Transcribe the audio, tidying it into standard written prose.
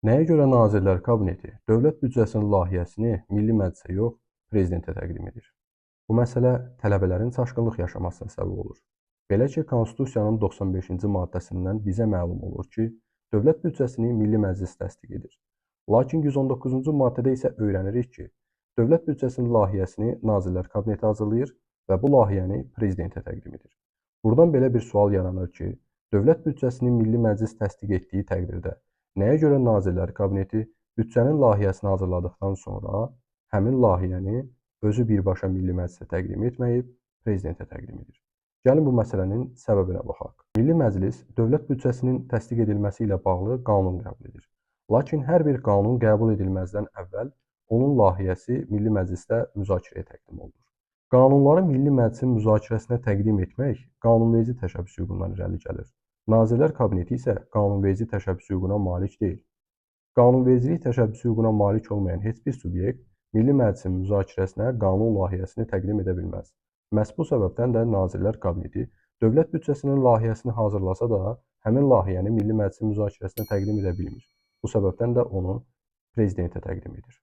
Nəyə görə Nazirlər Kabineti dövlət büdcəsinin layihəsini Milli Məclisə yox, Prezidentə təqdim edir? Bu məsələ tələbələrin çaşqınlıq yaşamasına səbəb olur. Belə ki, Konstitusiyanın 95-ci maddəsindən bizə məlum olur ki, dövlət büdcəsini Milli Məclis təsdiq edir. Lakin 119-cu maddədə isə öyrənirik ki, dövlət büdcəsinin layihəsini Nazirlər Kabineti hazırlayır və bu layihəni Prezidentə təqdim edir. Buradan belə bir sual yaranır ki, dövlət büdcəsini Milli Məclis təsdiq etdiyi təqdirdə nəyə görə Nazirlər Kabineti büdcənin layihəsini hazırladıqdan sonra həmin layihəni özü birbaşa Milli Məclisə təqdim etməyib, Prezidentə təqdim edir? Gəlin bu məsələnin səbəbinə baxaq. Milli Məclis dövlət büdcəsinin təsdiq edilməsi ilə bağlı qanun qəbul edir. Lakin hər bir qanun qəbul edilməzdən əvvəl onun layihəsi Milli Məclisdə müzakirəyə təqdim olunur. Qanunları Milli Məclisin müzakirəsinə təqdim etmək qanunverici təşəbbüs hüququndan irəli gəlir. Nazirlər Kabineti isə qanunverici təşəbbüs hüququna malik deyil. Qanunvericilik təşəbbüs hüququna malik olmayan heç bir subyekt Milli Məclisin müzakirəsinə qanun layihəsini təqdim edə bilməz. Məhz bu səbəbdən də Nazirlər Kabineti dövlət büdcəsinin layihəsini hazırlasa da, həmin layihəni Milli Məclisin müzakirəsinə təqdim edə bilmir. Bu səbəbdən də onu Prezidentə təqdim edir.